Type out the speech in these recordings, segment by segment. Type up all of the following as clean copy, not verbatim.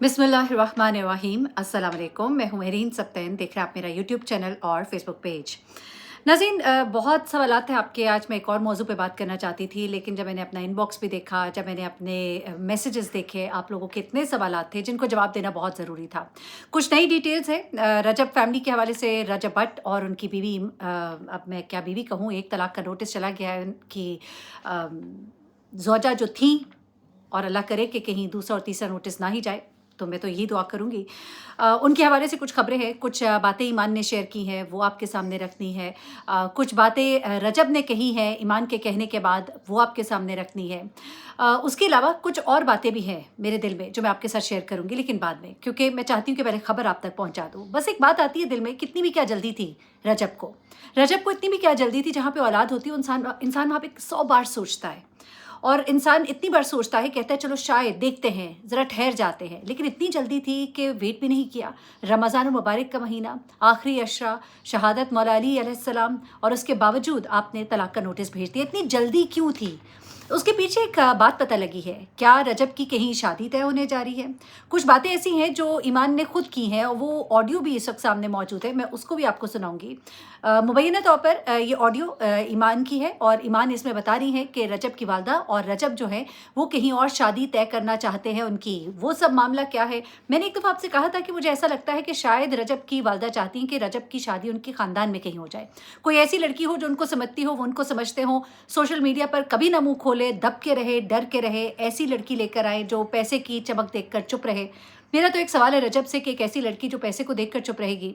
बिस्मिल्लाहिर्रहमानिर्रहीम। अस्सलाम वालेकुम। मैं हूँ मेरीन सब्तैन। देख रहे हैं आप मेरा यूट्यूब चैनल और फेसबुक पेज। नाज़रीन, बहुत सवालात थे आपके। आज मैं एक और मौजू पे बात करना चाहती थी, लेकिन जब मैंने अपना इनबॉक्स भी देखा, जब मैंने अपने मैसेजेस देखे, आप लोगों के इतने सवालात थे जिनको जवाब देना बहुत ज़रूरी था। कुछ नई डिटेल्स है रजब फैमिली के हवाले से। रजब भट्ट और उनकी बीवी, अब मैं क्या बीवी कहूँ, एक तलाक का नोटिस चला गया है कि ज़ौजा जो थी, और अल्लाह करे कि कहीं दूसरा और तीसरा नोटिस ना ही जाए, तो मैं तो यही दुआ करूँगी। उनके हवाले से कुछ ख़बरें हैं, कुछ बातें ईमान ने शेयर की हैं, वो आपके सामने रखनी है। कुछ बातें रजब ने कही हैं ईमान के कहने के बाद, वो आपके सामने रखनी है। उसके अलावा कुछ और बातें भी हैं मेरे दिल में जो मैं आपके साथ शेयर करूँगी, लेकिन बाद में, क्योंकि मैं चाहती हूँ कि पहले ख़बर आप तक पहुँचा दूँ। बस एक बात आती है दिल में, कितनी भी क्या जल्दी थी रजब को। रजब को इतनी भी क्या जल्दी थी, जहाँ पे औलाद होती है इंसान वहाँ पे 100 बार सोचता है। और इंसान इतनी बार सोचता है, कहता है चलो शायद देखते हैं, ज़रा ठहर जाते हैं, लेकिन इतनी जल्दी थी कि वेट भी नहीं किया। रमज़ान मुबारक का महीना, आखिरी अशरा, शहादत मौला अली अलैहिस्सलाम, और उसके बावजूद आपने तलाक का नोटिस भेज दिया। इतनी जल्दी क्यों थी? उसके पीछे एक बात पता लगी है। क्या रजब की कहीं शादी तय होने जा रही है? कुछ बातें ऐसी हैं जो ईमान ने खुद की हैं, और वो ऑडियो भी इस वक्त सामने मौजूद है, मैं उसको भी आपको सुनाऊंगी। मुबैना तौर पर ये ऑडियो ईमान की है, और ईमान इसमें बता रही हैं कि रजब की वालदा और रजब जो है वो कहीं और शादी तय करना चाहते हैं उनकी। वो सब मामला क्या है? मैंने एक दफ़ा आपसे कहा था कि मुझे ऐसा लगता है कि शायद रजब की वालदा चाहती हैं कि रजब की शादी उनके ख़ानदान में कहीं हो जाए। कोई ऐसी लड़की हो जो उनको समझती हो, वो उनको समझते हो, सोशल मीडिया पर कभी ना मुँह खोले, दब के रहे, डर के रहे, ऐसी लड़की लेकर आए जो पैसे की चमक देखकर चुप रहे। मेरा तो एक सवाल है रजब से कि एक ऐसी लड़की जो पैसे को देखकर चुप रहेगी,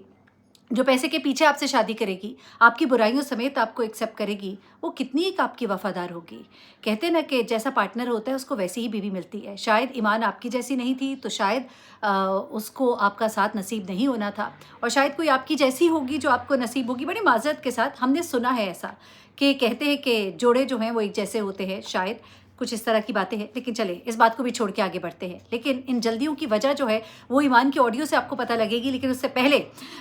जो पैसे के पीछे आपसे शादी करेगी, आपकी बुराइयों समेत आपको एक्सेप्ट करेगी, वो कितनी एक आपकी वफ़ादार होगी। कहते हैं ना कि जैसा पार्टनर होता है उसको वैसी ही बीवी मिलती है। शायद ईमान आपकी जैसी नहीं थी, तो शायद उसको आपका साथ नसीब नहीं होना था, और शायद कोई आपकी जैसी होगी जो आपको नसीब होगी। बड़ी माज़रत के साथ हमने सुना है ऐसा, कि कहते हैं कि जोड़े जो हैं वो एक जैसे होते हैं, शायद कुछ इस तरह की बातें हैं। लेकिन चले इस बात को भी छोड़ के आगे बढ़ते हैं। लेकिन इन जल्दियों की वजह जो है वो ईमान की ऑडियो से आपको पता लगेगी, लेकिन उससे पहले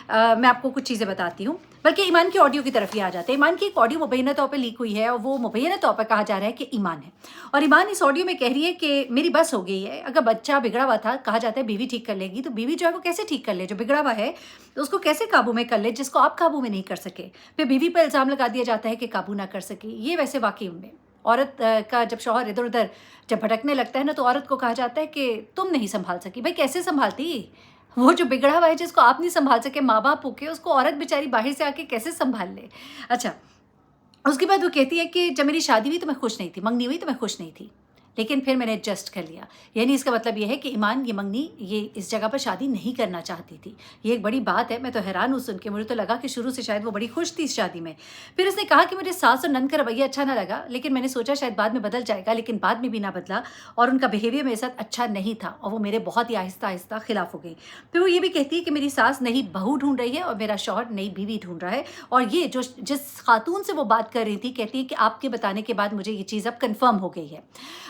मैं आपको कुछ चीज़ें बताती हूँ। बल्कि ईमान की ऑडियो की तरफ ही आ जाते हैं। ईमान की एक ऑडियो मुबैना तौर पे लीक हुई है, और वो मुबैना तौर पर कहा जा रहा है कि ईमान है, और ईमान इस ऑडियो में कह रही है कि मेरी बस हो गई है। अगर बच्चा बिगड़ा हुआ था, कहा जाता है बीवी ठीक कर लेगी, तो बीवी जो है वो कैसे ठीक कर ले? जो बिगड़ा हुआ है तो उसको कैसे काबू में कर ले, जिसको आप काबू में नहीं कर सके? फिर बीवी पर इल्ज़ाम लगा दिया जाता है कि काबू ना कर सकी। ये वैसे वाकई में औरत का जब शौहर इधर उधर जब भटकने लगता है ना, तो औरत को कहा जाता है कि तुम नहीं संभाल सकी। भाई कैसे संभालती? वो जो बिगड़ा हुआ है, जिसको आप नहीं संभाल सके, माँ बाप होके, उसको औरत बेचारी बाहर से आके कैसे संभाल ले? अच्छा, उसके बाद वो कहती है कि जब मेरी शादी हुई तो मैं खुश नहीं थी, मंगनी हुई तो मैं खुश नहीं थी, लेकिन फिर मैंने एडजस्ट कर लिया। यानी इसका मतलब ये है कि ईमान ये मंगनी, ये इस जगह पर शादी नहीं करना चाहती थी। ये एक बड़ी बात है। मैं तो हैरान हूँ सुन के। मुझे तो लगा कि शुरू से शायद वो बड़ी खुश थी इस शादी में। फिर उसने कहा कि मुझे सास और नंद का रवैया अच्छा ना लगा, लेकिन मैंने सोचा शायद बाद में बदल जाएगा, लेकिन बाद में भी ना बदला, और उनका बिहेवियर मेरे साथ अच्छा नहीं था, और वो मेरे बहुत ही आहिस्ता आहिस्ता खिलाफ हो गई। फिर वो ये भी कहती है कि मेरी सास नई बहू ढूंढ रही है और मेरा शौहर नई बीवी ढूंढ रहा है। और ये जो जिस खातून से वो बात कर रही थी, कहती है कि आपके बताने के बाद मुझे ये चीज़ अब कन्फर्म हो गई है।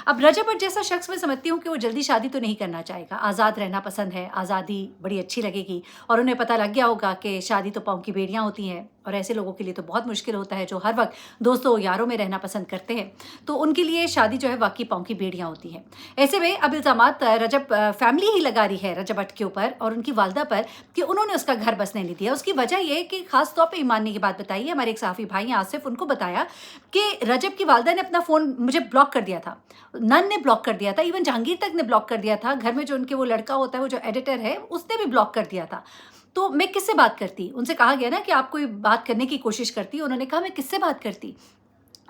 अब रजब भट्ट जैसा शख्स, मैं समझती हूँ कि वो जल्दी शादी तो नहीं करना चाहेगा। आज़ाद रहना पसंद है, आज़ादी बड़ी अच्छी लगेगी, और उन्हें पता लग गया होगा कि शादी तो पाँव की बेड़ियाँ होती हैं, और ऐसे लोगों के लिए तो बहुत मुश्किल होता है जो हर वक्त दोस्तों यारों में रहना पसंद करते हैं। तो उनके लिए शादी जो है वाकई पाँव की बेड़ियाँ होती हैं। ऐसे में अब इल्ज़ामात रजब फैमिली ही लगा रही है रजब भट्ट के ऊपर और उनकी वालदा पर कि उन्होंने उसका घर बसने नहीं दिया। उसकी वजह यह है कि खास तौर पर ईमान ने ये बात बताई है, हमारे एक सहाफ़ी भाई हैं आसिफ, उनको बताया कि रजब की वालदा ने अपना फ़ोन मुझे ब्लॉक कर दिया था, नन ने ब्लॉक कर दिया था, इवन जहांगीर तक ने ब्लॉक कर दिया था। घर में जो उनके वो लड़का होता है, वो जो एडिटर है, उसने भी ब्लॉक कर दिया था। तो मैं किससे बात करती? उनसे कहा गया ना कि आप कोई बात करने की कोशिश करती। उन्होंने कहा मैं किससे बात करती?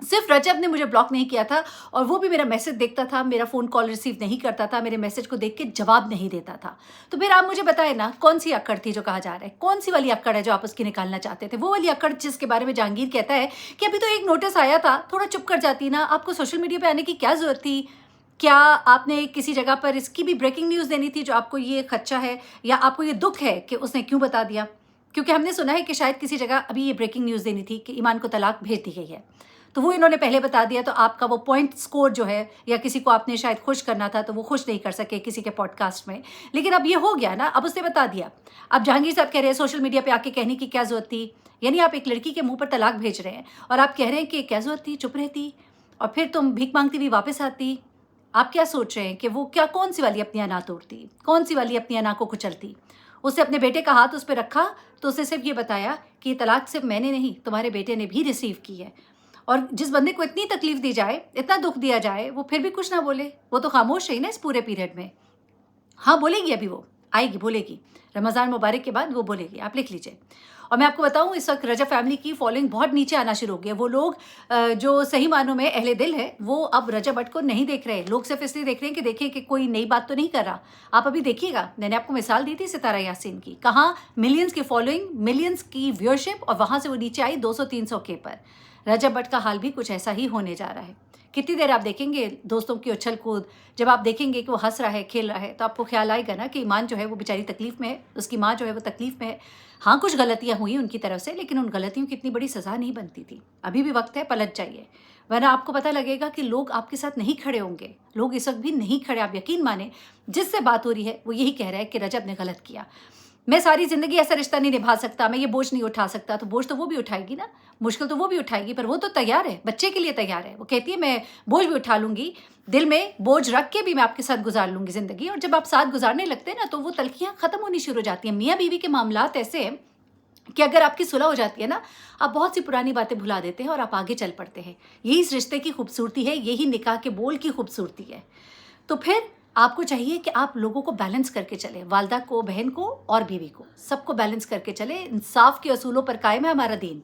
सिर्फ रजब ने मुझे ब्लॉक नहीं किया था, और वो भी मेरा मैसेज देखता था, मेरा फ़ोन कॉल रिसीव नहीं करता था, मेरे मैसेज को देख के जवाब नहीं देता था। तो फिर आप मुझे बताएं ना, कौन सी अक्कड़ थी जो कहा जा रहा है? कौन सी वाली अक्कड़ है जो आप उसकी निकालना चाहते थे? वो वाली अक्कड़ जिसके बारे में जहांगीर कहता है कि अभी तो एक नोटिस आया था, थोड़ा चुप कर जाती ना, आपको सोशल मीडिया पे आने की क्या ज़रूरत थी? क्या आपने किसी जगह पर इसकी भी ब्रेकिंग न्यूज़ देनी थी जो आपको ये खदशा है, या आपको ये दुःख है कि उसने क्यों बता दिया? क्योंकि हमने सुना है कि शायद किसी जगह अभी ये ब्रेकिंग न्यूज़ देनी थी कि ईमान को तलाक भेज दी गई है, तो वो इन्होंने पहले बता दिया, तो आपका वो पॉइंट स्कोर जो है, या किसी को आपने शायद खुश करना था तो वो खुश नहीं कर सके किसी के पॉडकास्ट में। लेकिन अब ये हो गया ना, अब उसने बता दिया। अब जहांगीर साहब कह रहे हैं सोशल मीडिया पे आके कहने की क्या ज़रूरत थी? यानी आप एक लड़की के मुँह पर तलाक भेज रहे हैं और आप कह रहे हैं कि क्या ज़रूरत थी, चुप रहती, और फिर तुम भीख मांगती हुई वापस आती। आप क्या सोच रहे हैं कि वो क्या कौन सी वाली अपनी अना तोड़ती, कौन सी वाली अपनी अना को कुचलती? उसने अपने बेटे का हाथ उस पे रखा तो उसने सिर्फ ये बताया कि ये तलाक सिर्फ मैंने नहीं, तुम्हारे बेटे ने भी रिसीव की है। और जिस बंदे को इतनी तकलीफ दी जाए, इतना दुख दिया जाए, वो फिर भी कुछ ना बोले, वो तो खामोश रही ना इस पूरे पीरियड में। हाँ, बोलेगी, अभी वो आएगी, बोलेगी। रमज़ान मुबारक के बाद वो बोलेगी, आप लिख लीजिए। और मैं आपको बताऊँ, इस वक़्त रजब फैमिली की फॉलोइंग बहुत नीचे आना शुरू हो गई है। वो लोग जो सही मानों में अहले दिल है, वो अब रजब भट्ट को नहीं देख रहे। लोग सिर्फ़ इसलिए देख रहे हैं कि देखें कि कोई नई बात तो नहीं कर रहा। आप अभी देखिएगा, मैंने आपको मिसाल दी थी सितारा यासीन की। कहाँ मिलियंस की फॉलोइंग, मिलियंस की व्यूअरशिप, और वहाँ से वो नीचे आई 200-300 के पर। रजब भट्ट का हाल भी कुछ ऐसा ही होने जा रहा है। कितनी देर आप देखेंगे दोस्तों की उछल कूद, जब आप देखेंगे कि वो हंस रहा है, खेल रहा है, तो आपको ख्याल आएगा ना कि ईमान जो है वो बेचारी तकलीफ में है, उसकी माँ जो है वो तकलीफ में है। हाँ, कुछ गलतियाँ हुई उनकी तरफ से, लेकिन उन गलतियों की इतनी बड़ी सज़ा नहीं बनती थी। अभी भी वक्त है, पलट जाइए, वरना आपको पता लगेगा कि लोग आपके साथ नहीं खड़े होंगे। लोग इस वक्त भी नहीं खड़े, आप यकीन माने। जिससे बात हो रही है वो यही कह रहा है कि रजब ने गलत किया। मैं सारी ज़िंदगी ऐसा रिश्ता नहीं निभा सकता, मैं ये बोझ नहीं उठा सकता। तो बोझ तो वो भी उठाएगी ना, मुश्किल तो वो भी उठाएगी, पर वो तो तैयार है, बच्चे के लिए तैयार है। वो कहती है मैं बोझ भी उठा लूँगी, दिल में बोझ रख के भी मैं आपके साथ गुजार लूँगी ज़िंदगी। और जब आप साथ गुजारने लगते हैं ना, तो वो तल्खियाँ ख़त्म होनी शुरू हो जाती हैं। मियाँ बीवी के मामलात ऐसे हैं कि अगर आपकी सुलह हो जाती है ना, आप बहुत सी पुरानी बातें भुला देते हैं और आप आगे चल पड़ते हैं। यही इस रिश्ते की खूबसूरती है, यही निकाह के बोल की खूबसूरती है। तो फिर आपको चाहिए कि आप लोगों को बैलेंस करके चलें, वालदा को, बहन को और बीवी को, सबको बैलेंस करके चलें। इंसाफ के असूलों पर कायम है हमारा दीन,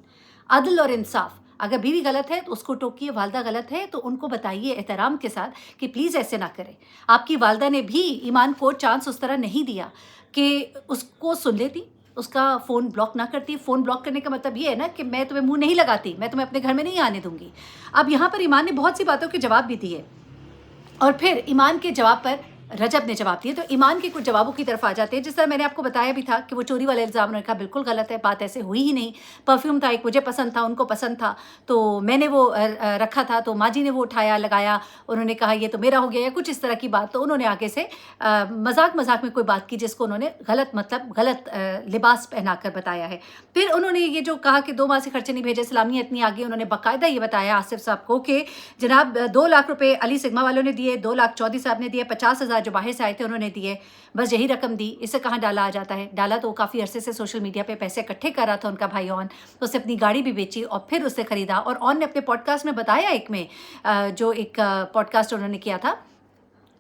अदल और इंसाफ। अगर बीवी गलत है तो उसको टोकिए, वालदा गलत है तो उनको बताइए एहतराम के साथ कि प्लीज़ ऐसे ना करें। आपकी वालदा ने भी ईमान को चांस उस तरह नहीं दिया कि उसको सुन लेती, उसका फ़ोन ब्लॉक ना करती। फ़ोन ब्लॉक करने का मतलब ये है ना कि मैं तुम्हें मुँह नहीं लगाती, मैं तुम्हें अपने घर में नहीं आने दूँगी। अब यहाँ पर ईमान ने बहुत सी बातों के जवाब भी दिए, और फिर ईमान के जवाब पर रजब ने जवाब दिए। तो ईमान के कुछ जवाबों की तरफ आ जाते हैं। जिस तरह मैंने आपको बताया भी था कि वो चोरी वाला इल्ज़ाम उन्होंने कहा बिल्कुल गलत है, बात ऐसे हुई ही नहीं। परफ्यूम था एक, मुझे पसंद था, उनको पसंद था, तो मैंने वो रखा था, तो माँ जी ने वो उठाया, लगाया, उन्होंने कहा ये तो मेरा हो गया, या कुछ इस तरह की बात। तो उन्होंने आगे से मजाक में कोई बात की जिसको उन्होंने गलत मतलब गलत लिबास पहनाकर बताया है। फिर उन्होंने ये जो कहा कि 2 माह से खर्चे नहीं भेजे, सलामियाँ इतनी आगे, उन्होंने बाकायदा ये बताया आसिफ साहब को कि जनाब 2 लाख रुपए अली सिग्मा वालों ने दिए, 2 लाख चौधरी साहब ने दिए, 50,000 जो बाहर से आए थे उन्होंने दिए, बस यही रकम दी। इससे कहाँ डाला आ जाता है? डाला तो काफ़ी अरसे से सोशल मीडिया पे पैसे इकट्ठे कर रहा था उनका भाई ऑन, तो उसने अपनी गाड़ी भी बेची और फिर उससे ख़रीदा। और ऑन ने अपने पॉडकास्ट में बताया, एक में जो एक पॉडकास्ट उन्होंने किया था,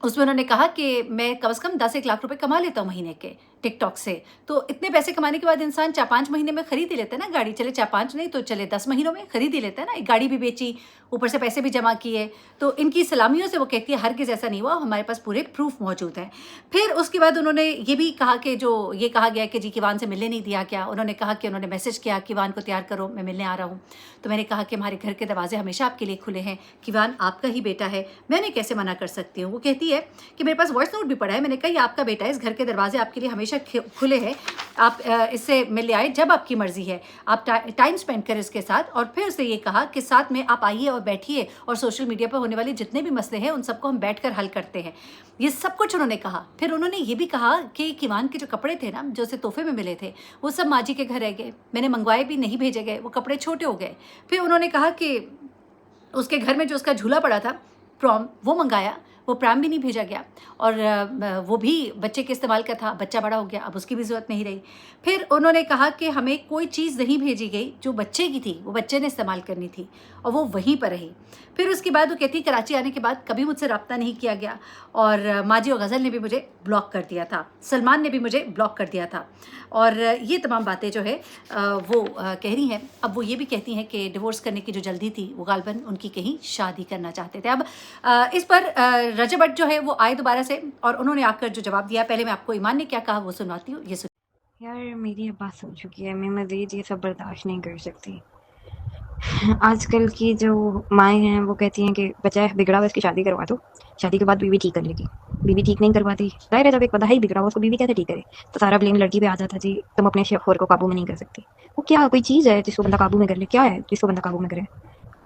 उसमें उन्होंने कहा कि मैं कम से कम 10-1 लाख रुपए कमा लेता हूँ महीने के टिकटॉक से। तो इतने पैसे कमाने के बाद इंसान 4-5 महीने में खरीद ही लेता है ना गाड़ी, चले 4-5 नहीं तो चले 10 महीनों में खरीद ही लेता है ना। एक गाड़ी भी बेची, ऊपर से पैसे भी जमा किए। तो इनकी सलामियों से वो कहती है हरगिज़ ऐसा नहीं हुआ, हमारे पास पूरे प्रूफ मौजूद हैं। फिर उसके बाद उन्होंने ये भी कहा कि जो ये कहा गया कि जी किवान से मिलने नहीं दिया क्या, उन्होंने कहा कि उन्होंने मैसेज किया किवान को तैयार करो मैं मिलने आ रहा हूँ। तो मैंने कहा कि हमारे घर के दरवाजे हमेशा आपके लिए खुले हैं, किवान आपका ही बेटा है, मैंने कैसे मना कर सकती हूँ। वो कहती है कि मेरे पास वॉइस नोट भी पड़ा है, मैंने कहा ये आपका बेटा है, इस घर के दरवाजे आपके लिए हमेशा खुले हैं, आप इससे मिल आए जब आपकी मर्जी है, आप टाइम स्पेंड करें इसके साथ। और फिर उससे ये कहा कि साथ में आप आइए और बैठिए, और सोशल मीडिया पर होने वाले जितने भी मसले हैं उन सबको हम बैठकर हल करते हैं। ये सब कुछ उन्होंने कहा। फिर उन्होंने ये भी कहा कि किवान के जो कपड़े थे ना, जो उसे तोहफे में मिले थे, वो सब माँ जी के घर रह गए, मैंने मंगवाए भी नहीं भेजे गए, वो कपड़े छोटे हो गए। फिर उन्होंने कहा कि उसके घर में जो उसका झूला पड़ा था प्रॉम, वो मंगाया, वो प्राम भी नहीं भेजा गया, और वो भी बच्चे के इस्तेमाल का था, बच्चा बड़ा हो गया, अब उसकी भी ज़रूरत नहीं रही। फिर उन्होंने कहा कि हमें कोई चीज़ नहीं भेजी गई जो बच्चे की थी, वो बच्चे ने इस्तेमाल करनी थी, और वो वहीं पर रही। फिर उसके बाद वो कहती कराची आने के बाद कभी मुझसे रब्ता नहीं किया गया, और माजी और गज़ल ने भी मुझे ब्लॉक कर दिया था, सलमान ने भी मुझे ब्लॉक कर दिया था। और ये तमाम बातें जो है वो कह रही हैं। अब वो ये भी कहती हैं कि डिवोर्स करने की जो जल्दी थी वो गालबन उनकी कहीं शादी करना चाहते थे। अब इस पर रजब भट्ट जो है वो आए दोबारा से, और उन्होंने आकर जो जवाब दिया, पहले मैं आपको ईमान ने क्या कहा वो सुनाती हूँ, ये सुन। यार मेरी अब बात हो चुकी है, मैं मज़ीद ये सब बर्दाश्त नहीं कर सकती। आजकल की जो माएँ हैं वो कहती हैं कि बच्चा बिगड़ा हुआ इसकी शादी करवा दो, शादी के बाद बीवी ठीक कर लेगी। बीवी ठीक नहीं करवाती, ज़ाहिर है जब एक बंदा ही बिगड़ा हुआ उसको बीवी कैसे ठीक करे। तो सारा ब्लेम लड़की पे आ जाता जी, तुम अपने शौहर को काबू में नहीं कर सकती। वो क्या कोई चीज़ है जिसको बंदा काबू में कर ले? क्या है जिसको बंदा काबू में करे?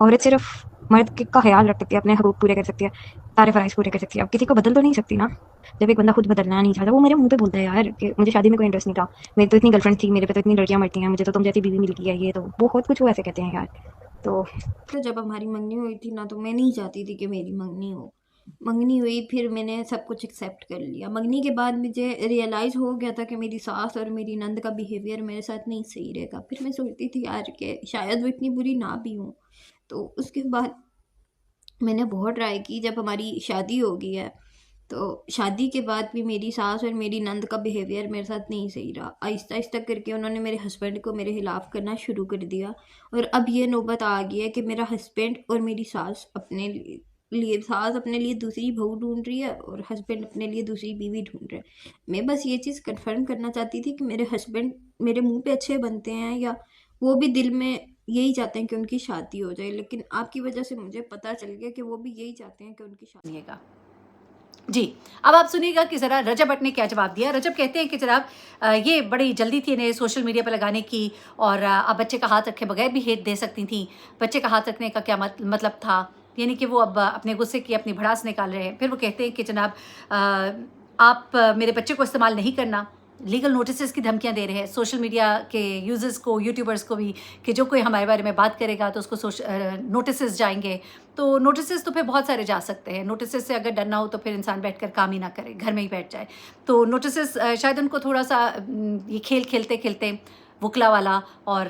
औरत सिर्फ मर्द का ख्याल रख सकती है, अपने हकूक़ पूरे कर सकती है, सारे फ़राइज़ पूरे कर सकती है। अब किसी को बदल तो नहीं सकती ना। जब एक बंदा खुद बदलना नहीं चाहता, वो मेरे मुँह पे बोलता है यार कि मुझे शादी में कोई इंटरेस्ट नहीं था, मेरी तो इतनी गर्लफ्रेंड थी, मेरे पे तो इतनी लड़कियाँ मरती हैं, मुझे तो तुम जैसी बीवी मिल गई है, ये तो बहुत कुछ वो ऐसे कहते हैं यार। तो जब हमारी मंगनी हुई थी ना, तो मैं नहीं चाहती थी कि मेरी मंगनी हो, मंगनी हुई, फिर मैंने सब कुछ एक्सेप्ट कर लिया। मंगनी के बाद मुझे रियलाइज़ हो गया था कि मेरी सास और मेरी नंद का बिहेवियर मेरे साथ नहीं सही रहेगा। फिर मैं सोचती थी यार कि शायद वो इतनी बुरी ना भी हूँ। तो उसके बाद मैंने बहुत ट्राई की। जब हमारी शादी हो गई है, तो शादी के बाद भी मेरी सास और मेरी नंद का बिहेवियर मेरे साथ नहीं सही रहा। आहिस्ता-आहिस्ता करके उन्होंने मेरे हस्बैंड को मेरे खिलाफ़ करना शुरू कर दिया, और अब ये नौबत आ गई है कि मेरा हस्बैंड और मेरी सास अपने अपने लिए दूसरी बहू ढूँढ रही है, और हस्बैंड अपने लिए दूसरी बीवी ढूँढ रहे हैं। मैं बस ये चीज़ कन्फर्म करना चाहती थी कि मेरे हस्बैंड मेरे मुँह पे अच्छे बनते हैं, या वो भी दिल में यही चाहते हैं कि उनकी शादी हो जाए। लेकिन आपकी वजह से मुझे पता चल गया कि वो भी यही चाहते हैं कि उनकी शादी। सुनिएगा जी। अब आप सुनिएगा कि ज़रा रजब भट्ट ने क्या जवाब दिया। रजब कहते हैं कि जनाब ये बड़ी जल्दी थी इन्हें सोशल मीडिया पर लगाने की, और आप बच्चे का हाथ रखे बगैर भी हेट दे सकती थीं। बच्चे का हाथ रखने का क्या मतलब था? यानी कि वो अब अपने गुस्से की अपनी भड़ास निकाल रहे हैं। फिर वो कहते हैं कि जनाब आप मेरे बच्चे को इस्तेमाल नहीं करना। लीगल नोटिसेस की धमकियाँ दे रहे हैं सोशल मीडिया के यूज़र्स को, यूट्यूबर्स को भी, कि जो कोई हमारे बारे में बात करेगा तो उसको नोटिसेस जाएँगे। तो नोटिसेस तो फिर बहुत सारे जा सकते हैं। नोटिसेस से अगर डर ना हो तो फिर इंसान बैठकर काम ही ना करे, घर में ही बैठ जाए। तो नोटिसेस शायद उनको थोड़ा-सा ये खेल खेलते-खेलते वुकला वाला और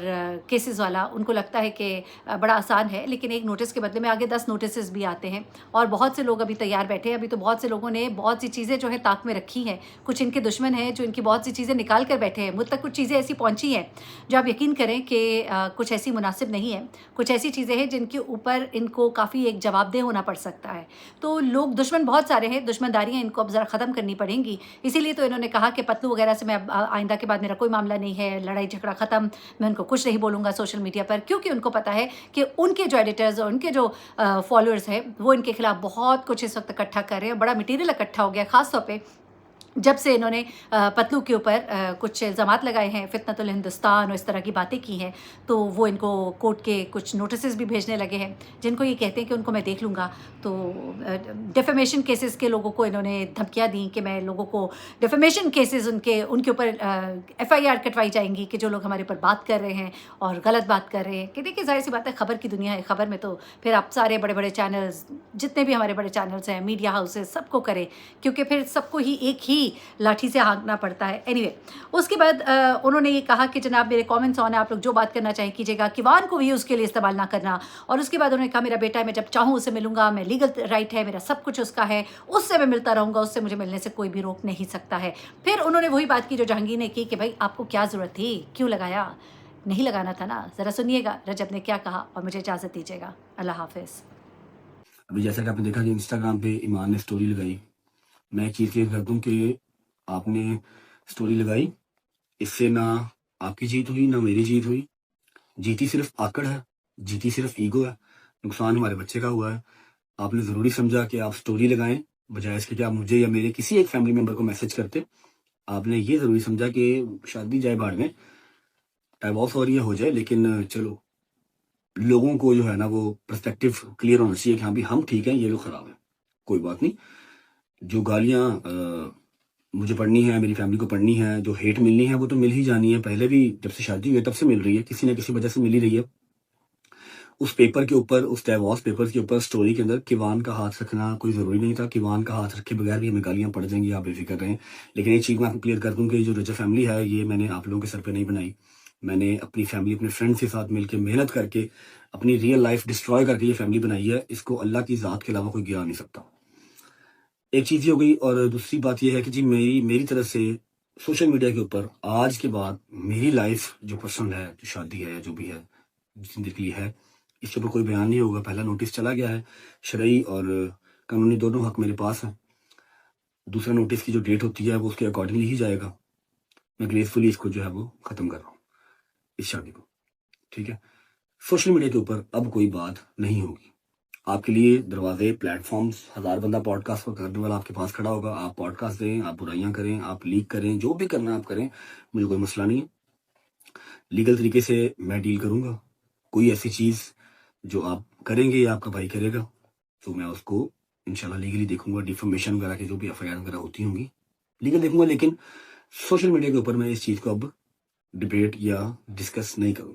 केसेस वाला उनको लगता है कि बड़ा आसान है, लेकिन एक नोटिस के बदले में आगे 10 नोटिसेस भी आते हैं, और बहुत से लोग अभी तैयार बैठे हैं। अभी तो बहुत से लोगों ने बहुत सी चीज़ें जो है ताक में रखी हैं। कुछ इनके दुश्मन हैं जो इनकी बहुत सी चीज़ें निकाल कर बैठे हैं। मुझ तक कुछ चीज़ें ऐसी पहुँची हैं जो आप यकीन करें कि कुछ ऐसी मुनासिब नहीं है। कुछ ऐसी चीज़ें हैं जिनके ऊपर इनको काफ़ी एक जवाबदेह होना पड़ सकता है। तो लोग, दुश्मन बहुत सारे हैं, दुश्मनदारियाँ इनको अब ज़रा ख़त्म करनी पड़ेंगी। इसीलिए तो इन्होंने कहा कि पतलू वगैरह से मैं अब आइंदा के बाद मेरा कोई मामला नहीं है, लड़ाई झगड़ा ख़त्म, मैं उनको कुछ नहीं बोलूँगा सोशल मीडिया पर, क्योंकि उनको पता है कि उनके जो एडिटर्स और उनके जो फॉलोअर्स हैं वो इनके खिलाफ बहुत कुछ इस वक्त इकट्ठा कर रहे हैं। बड़ा मटेरियल इकट्ठा हो गया, ख़ास तौर पे जब से इन्होंने पतलू के ऊपर कुछ इल्ज़ामात लगाए हैं, फितनतुल हिंदुस्तान और इस तरह की बातें की हैं, तो वो इनको कोर्ट के कुछ नोटिसेस भी भेजने लगे हैं, जिनको ये कहते हैं कि उनको मैं देख लूँगा। तो डिफेमेशन केसेस के लोगों को इन्होंने धमकियाँ दी कि मैं लोगों को डिफेमेशन केसेस उनके ऊपर एफआईआर कटवाई जाएंगी कि जो लोग हमारे ऊपर बात कर रहे हैं और गलत बात कर रहे हैं। कि देखिए, ज़ाहिर सी बात है, खबर की दुनिया है, खबर में तो फिर आप सारे बड़े बड़े चैनल्स, जितने भी हमारे बड़े चैनल्स हैं, मीडिया हाउसेस, सबको करें, क्योंकि फिर सबको ही एक ही लाठी से हाँकना पड़ता है। एनीवे, उसके बाद उन्होंने ये कहा कि जनाब मेरे कमेंट्स ऑन है, आप लोग जो बात करना चाहें कीजिएगा, किवान को व्यूज़ के लिए इस्तेमाल ना करना। और उसके बाद उन्होंने कहा मेरा बेटा है, मैं जब चाहूँ उससे मिलूंगा, मैं लीगल राइट है, मेरा सब कुछ उसका है, उससे मैं मिलता रहूँगा, उससे मुझे मिलने से कोई भी रोक नहीं सकता है। फिर उन्होंने वही बात की जो जहांगीर ने की कि भाई आपको क्या ज़रूरत थी, क्यों लगाया, नहीं लगाना था ना। ज़रा सुनिएगा रजब ने क्या कहा और मुझे इजाज़त दीजिएगा। अल्लाह हाफिज़। अभी जैसा कि आपने देखा कि इंस्टाग्राम पे ईमान ने स्टोरी लगाई। मैं एक चीज़ क्लियर कर दूं कि आपने स्टोरी लगाई, इससे ना आपकी जीत हुई ना मेरी जीत हुई। जीती सिर्फ आकड़ है, जीती सिर्फ ईगो है, नुकसान हमारे बच्चे का हुआ है। आपने ज़रूरी समझा कि आप स्टोरी लगाएं, बजाय इसके कि आप मुझे या मेरे किसी एक फैमिली मेम्बर को मैसेज करते। आपने ये ज़रूरी समझा कि शादी जाए बाढ़ में, डाइवोर्स हो रही है, हो जाए, लेकिन चलो लोगों को जो है ना वो पर्सपेक्टिव क्लियर होना चाहिए कि हाँ भी हम ठीक हैं, ये लोग खराब हैं। कोई बात नहीं, जो गालियाँ मुझे पढ़नी है, मेरी फैमिली को पढ़नी है, जो हेट मिलनी है वो तो मिल ही जानी है। पहले भी जब से शादी हुई है तब से मिल रही है, किसी न किसी वजह से मिल ही रही है। उस पेपर के ऊपर, उस डाइवोर्स पेपर के ऊपर स्टोरी के अंदर किवान का हाथ रखना कोई ज़रूरी नहीं था। किवान का हाथ रखे बगैर भी हमें गालियाँ पड़ जाएंगी, आप बेफिक्र रहें। लेकिन एक चीज़ मैं आपको क्लियर कर दूँ कि जो रजब फैमिली है ये मैंने आप लोगों के सर पे नहीं बनाई। मैंने अपनी फैमिली, अपने फ्रेंड्स के साथ मिलकर मेहनत करके अपनी रियल लाइफ डिस्ट्रॉय करके ये फैमिली बनाई है। इसको अल्लाह की ज़ात के अलावा कोई गिरा नहीं सकता। एक चीज़ ये हो गई, और दूसरी बात ये है कि जी मेरी तरफ से सोशल मीडिया के ऊपर आज के बाद मेरी लाइफ जो पर्सनल है, जो शादी है, जो भी है, जिंदगी है, इसके ऊपर कोई बयान नहीं होगा। पहला नोटिस चला गया है, शरई और कानूनी दोनों हक मेरे पास हैं। दूसरा नोटिस की जो डेट होती है वो उसके अकॉर्डिंगली ही जाएगा। मैं ग्रेसफुली इसको जो है वो ख़त्म कर रहा हूँ, इस शादी को, ठीक है। सोशल मीडिया के ऊपर अब कोई बात नहीं होगी। आपके लिए दरवाजे, प्लेटफॉर्म्स, 1000 बंदा पॉडकास्ट करने वाला आपके पास खड़ा होगा। आप पॉडकास्ट दें, आप बुराइयां करें, आप लीक करें, जो भी करना आप करें, मुझे कोई मसला नहीं है। लीगल तरीके से मैं डील करूंगा। कोई ऐसी चीज़ जो आप करेंगे या आपका भाई करेगा तो मैं उसको इंशाल्लाह लीगली देखूंगा। डिफेमेशन वगैरह की जो भी एफआईआर वगैरह होती होंगी लीगल देखूंगा, लेकिन सोशल मीडिया के ऊपर मैं इस चीज़ को अब डिबेट या डिस्कस नहीं करूंगा।